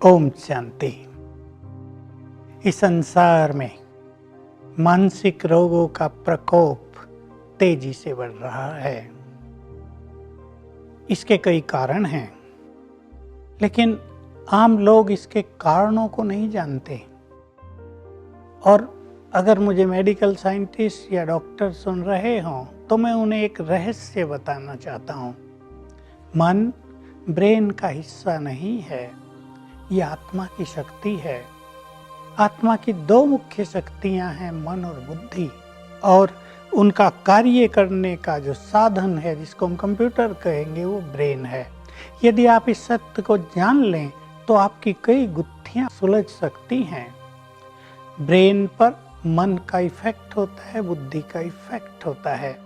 ओम शांति। इस संसार में मानसिक रोगों का प्रकोप तेजी से बढ़ रहा है। इसके कई कारण हैं, लेकिन आम लोग इसके कारणों को नहीं जानते। और अगर मुझे मेडिकल साइंटिस्ट या डॉक्टर सुन रहे हों तो मैं उन्हें एक रहस्य बताना चाहता हूँ। मन ब्रेन का हिस्सा नहीं है, ये आत्मा की शक्ति है। आत्मा की दो मुख्य शक्तियां हैं, मन और बुद्धि, और उनका कार्य करने का जो साधन है, जिसको हम कंप्यूटर कहेंगे, वो ब्रेन है। यदि आप इस सत्य को जान लें तो आपकी कई गुत्थियां सुलझ सकती हैं। ब्रेन पर मन का इफेक्ट होता है, बुद्धि का इफेक्ट होता है।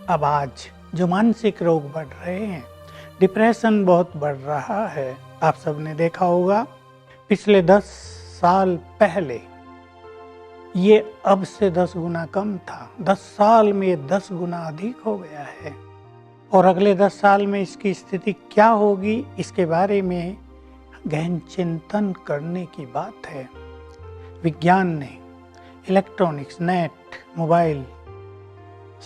अब आज जो मानसिक रोग बढ़ रहे हैं, डिप्रेशन बहुत बढ़ रहा है। आप सबने देखा होगा, पिछले 10 साल पहले ये अब से 10 गुना कम था। 10 साल में ये 10 गुना अधिक हो गया है। और अगले 10 साल में इसकी स्थिति क्या होगी, इसके बारे में गहन चिंतन करने की बात है। विज्ञान ने electronics, net, mobile,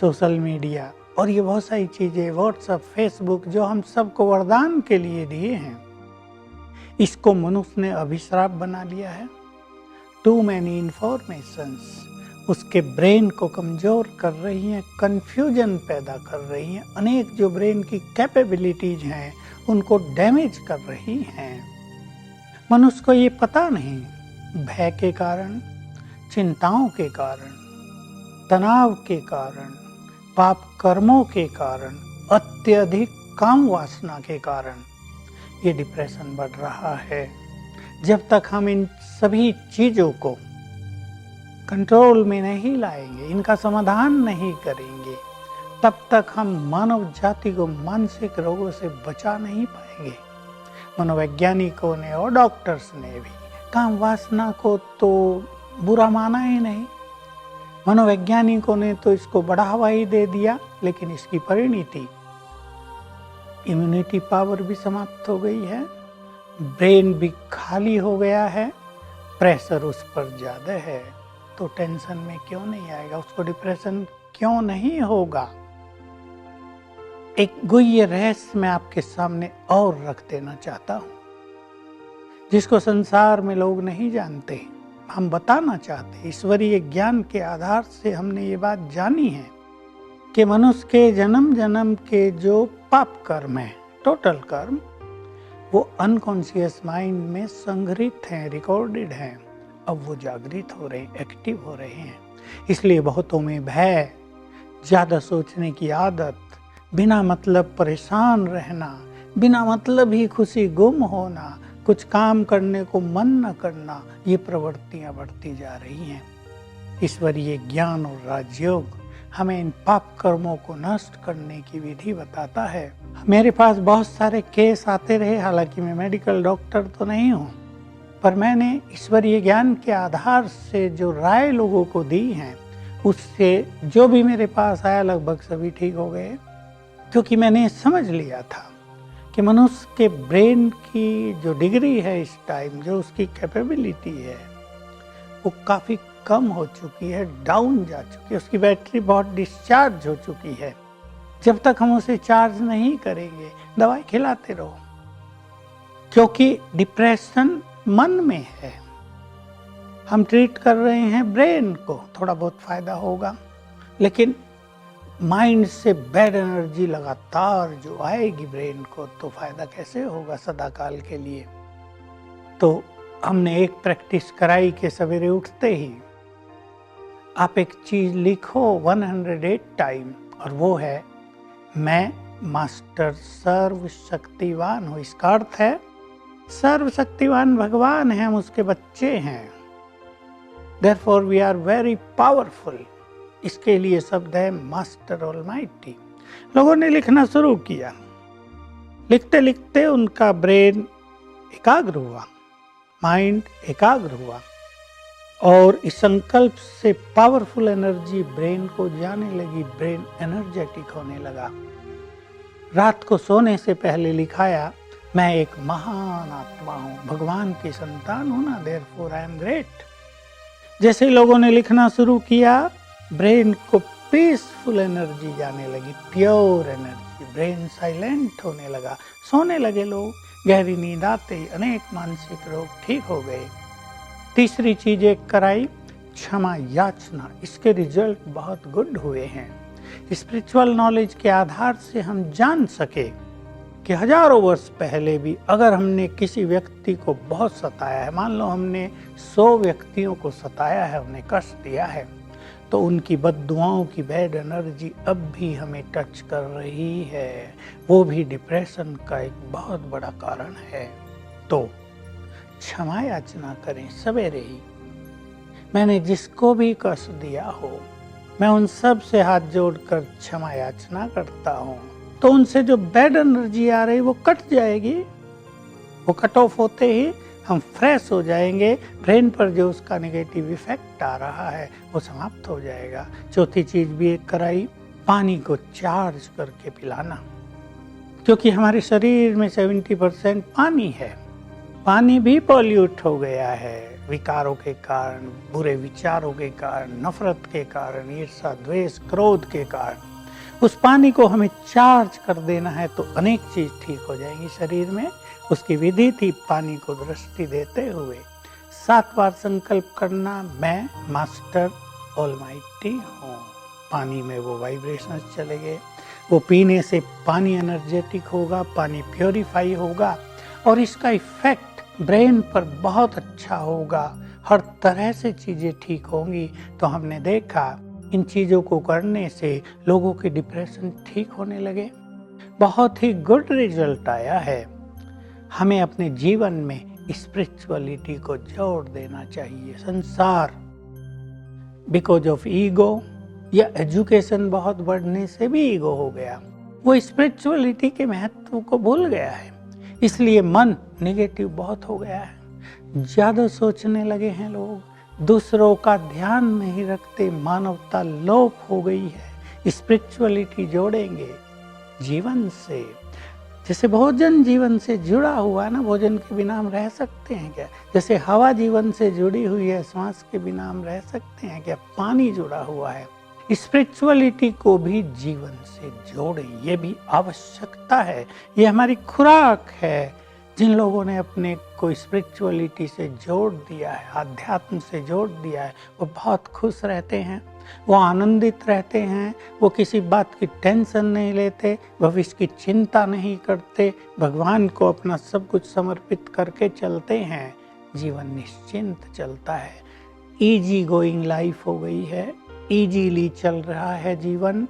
social media और ये बहुत सारी चीज़ें, व्हाट्सएप, फेसबुक, जो हम सबको वरदान के लिए दिए हैं, इसको मनुष्य ने अभिश्राप बना लिया है। टू मैनी इंफॉर्मेशंस उसके ब्रेन को कमजोर कर रही हैं, कंफ्यूजन पैदा कर रही हैं। अनेक जो ब्रेन की कैपेबिलिटीज हैं उनको डैमेज कर रही हैं। मनुष्य को ये पता नहीं, भय के कारण, चिंताओं के कारण, तनाव के कारण, पाप कर्मों के कारण, अत्यधिक काम वासना के कारण ये डिप्रेशन बढ़ रहा है। जब तक हम इन सभी चीजों को कंट्रोल में नहीं लाएंगे, इनका समाधान नहीं करेंगे, तब तक हम मानव जाति को मानसिक रोगों से बचा नहीं पाएंगे। मनोवैज्ञानिकों ने और डॉक्टर्स ने भी काम वासना को तो बुरा माना ही नहीं। मनोवैज्ञानिकों ने तो इसको बढ़ावा ही दे दिया, लेकिन इसकी परिणति इम्यूनिटी पावर भी समाप्त हो गई है, ब्रेन भी खाली हो गया है, प्रेशर उस पर ज़्यादा है। तो टेंशन में क्यों नहीं आएगा, उसको डिप्रेशन क्यों नहीं होगा। एक गुह्य रहस्य मैं आपके सामने और रख देना चाहता हूँ, जिसको संसार में लोग नहीं जानते, हम बताना चाहते। ईश्वरीय ज्ञान के आधार से हमने ये बात जानी है कि मनुष्य के जन्म जन्म के जो पाप कर्म है, टोटल कर्म, वो अनकॉन्शियस माइंड में संग्रहित हैं, रिकॉर्डेड हैं। अब वो जागृत हो रहे हैं, एक्टिव हो रहे हैं। इसलिए बहुतों में भय, ज़्यादा सोचने की आदत, बिना मतलब परेशान रहना, बिना मतलब ही खुशी गुम होना, कुछ काम करने को मन न करना, ये प्रवृत्तियां बढ़ती जा रही हैं। ईश्वरीय ज्ञान और राजयोग हमें इन पाप कर्मों को नष्ट करने की विधि बताता है। मेरे पास बहुत सारे केस आते रहे, हालांकि मैं मेडिकल डॉक्टर तो नहीं हूँ, पर मैंने ईश्वरीय ज्ञान के आधार से जो राय लोगों को दी हैं, उससे जो भी मेरे पास आया लगभग सभी ठीक हो गए। क्योंकि मैंने समझ लिया था कि मनुष्य के ब्रेन की जो डिग्री है इस टाइम, जो उसकी कैपेबिलिटी है, वो काफ़ी कम हो चुकी है, डाउन जा चुकी है, उसकी बैटरी बहुत डिस्चार्ज हो चुकी है। जब तक हम उसे चार्ज नहीं करेंगे, दवाई खिलाते रहो, क्योंकि डिप्रेशन मन में है। हम ट्रीट कर रहे हैं ब्रेन को, थोड़ा बहुत फायदा होगा, लेकिन माइंड से बैड एनर्जी लगातार जो आएगी ब्रेन को, तो फायदा कैसे होगा सदाकाल के लिए। तो हमने एक प्रैक्टिस कराई कि सवेरे उठते ही आप एक चीज लिखो 108 टाइम, और वो है, मैं मास्टर सर्वशक्तिवान हूँ। इसका अर्थ है सर्वशक्तिवान भगवान है, हम उसके बच्चे हैं। Therefore we are very powerful। इसके लिए शब्द है मास्टर ऑलमाइटी। लोगों ने लिखना शुरू किया, लिखते लिखते उनका ब्रेन एकाग्र हुआ, माइंड एकाग्र हुआ, और इस संकल्प से पावरफुल एनर्जी ब्रेन को जाने लगी, ब्रेन एनर्जेटिक होने लगा। रात को सोने से पहले लिखाया, मैं एक महान आत्मा हूँ, भगवान की संतान हूँ ना, देयरफॉर आई एम ग्रेट। जैसे लोगों ने लिखना शुरू किया, ब्रेन को पीसफुल एनर्जी जाने लगी, प्योर एनर्जी, ब्रेन साइलेंट होने लगा, सोने लगे लोग, गहरी नींद आते ही अनेक मानसिक रोग ठीक हो गए। तीसरी चीज एक कराई, क्षमा याचना, इसके रिजल्ट बहुत गुड हुए हैं। स्पिरिचुअल नॉलेज के आधार से हम जान सके कि हजारों वर्ष पहले भी अगर हमने किसी व्यक्ति को बहुत सताया है, मान लो हमने 100 व्यक्तियों को सताया है, उन्हें कष्ट दिया है, तो उनकी बद्दुआओं की बैड एनर्जी अब भी हमें टच कर रही है, वो भी डिप्रेशन का एक बहुत बड़ा कारण है। तो क्षमा याचना करें सवेरे ही। मैंने जिसको भी कष्ट दिया हो, मैं उन सब से हाथ जोड़कर क्षमा याचना करता हूँ, तो उनसे जो बैड एनर्जी आ रही वो कट जाएगी। वो कट ऑफ होते ही हम फ्रेश हो जाएंगे, ब्रेन पर जो उसका नेगेटिव इफेक्ट आ रहा है वो समाप्त हो जाएगा। चौथी चीज भी एक कराई, पानी को चार्ज करके पिलाना, क्योंकि हमारे शरीर में 70% पानी है। पानी भी पॉल्यूट हो गया है विकारों के कारण, बुरे विचारों के कारण, नफरत के कारण, ईर्ष्या, द्वेष, क्रोध के कारण। उस पानी को हमें चार्ज कर देना है तो अनेक चीज ठीक हो जाएंगी शरीर में। उसकी विधि थी पानी को दृष्टि देते हुए 7 बार संकल्प करना, मैं मास्टर ऑलमाइटी हूँ। पानी में वो वाइब्रेशंस चले गए, वो पीने से पानी एनर्जेटिक होगा, पानी प्योरीफाई होगा और इसका इफेक्ट ब्रेन पर बहुत अच्छा होगा, हर तरह से चीजें ठीक होंगी। तो हमने देखा इन चीजों को करने से लोगों के डिप्रेशन ठीक होने लगे, बहुत ही गुड रिजल्ट आया है। हमें अपने जीवन में स्पिरिचुअलिटी को जोड़ देना चाहिए। संसार बिकॉज ऑफ ईगो या एजुकेशन बहुत बढ़ने से भी ईगो हो गया, वो स्पिरिचुअलिटी के महत्व को भूल गया है, इसलिए मन नेगेटिव बहुत हो गया है। ज्यादा सोचने लगे हैं लोग, दूसरों का ध्यान नहीं रखते, मानवता लोप हो गई है। स्पिरिचुअलिटी जोड़ेंगे जीवन से, जैसे भोजन जीवन से जुड़ा हुआ है ना, भोजन के बिना हम रह सकते हैं क्या? जैसे हवा जीवन से जुड़ी हुई है, सांस के बिना हम रह सकते हैं क्या? पानी जुड़ा हुआ है। स्पिरिचुअलिटी को भी जीवन से जोड़ें, ये भी आवश्यकता है, ये हमारी खुराक है। जिन लोगों ने अपने को स्पिरिचुअलिटी से जोड़ दिया है, अध्यात्म से जोड़ दिया है, वो बहुत खुश रहते हैं, वो आनंदित रहते हैं, वो किसी बात की टेंशन नहीं लेते, भविष्य की चिंता नहीं करते, भगवान को अपना सब कुछ समर्पित करके चलते हैं, जीवन निश्चिंत चलता है। इजी गोइंग लाइफ हो गई है, इजीली चल रहा है जीवन।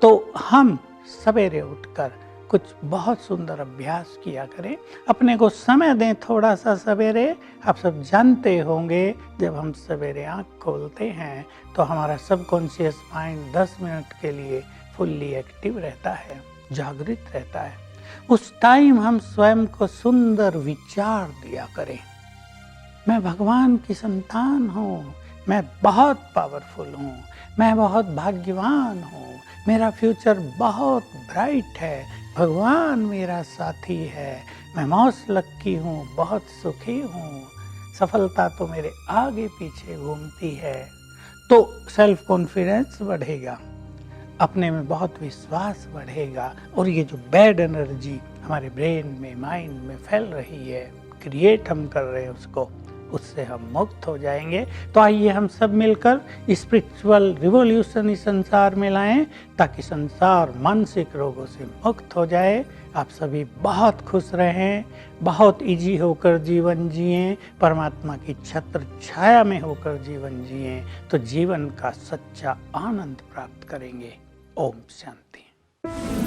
तो हम सवेरे उठकर कुछ बहुत सुंदर अभ्यास किया करें, अपने को समय दें थोड़ा सा सवेरे। आप सब जानते होंगे जब हम सवेरे आँख खोलते हैं तो हमारा सबकॉन्शियस माइंड 10 मिनट के लिए फुल्ली एक्टिव रहता है, जागृत रहता है। उस टाइम हम स्वयं को सुंदर विचार दिया करें, मैं भगवान की संतान हूँ, मैं बहुत पावरफुल हूँ, मैं बहुत भाग्यवान हूँ, मेरा फ्यूचर बहुत ब्राइट है, भगवान मेरा साथी है, मैं मोस्ट लक्की हूँ, बहुत सुखी हूँ, सफलता तो मेरे आगे पीछे घूमती है। तो सेल्फ कॉन्फिडेंस बढ़ेगा, अपने में बहुत विश्वास बढ़ेगा और ये जो बैड एनर्जी हमारे ब्रेन में, माइंड में फैल रही है, क्रिएट हम कर रहे हैं उसको, उससे हम मुक्त हो जाएंगे। तो आइए हम सब मिलकर स्पिरिचुअल रिवॉल्यूशन इस संसार में लाएं ताकि संसार मानसिक रोगों से मुक्त हो जाए। आप सभी बहुत खुश रहें, बहुत इजी होकर जीवन जिएं, परमात्मा की छत्र छाया में होकर जीवन जिएं, तो जीवन का सच्चा आनंद प्राप्त करेंगे। ओम शांति।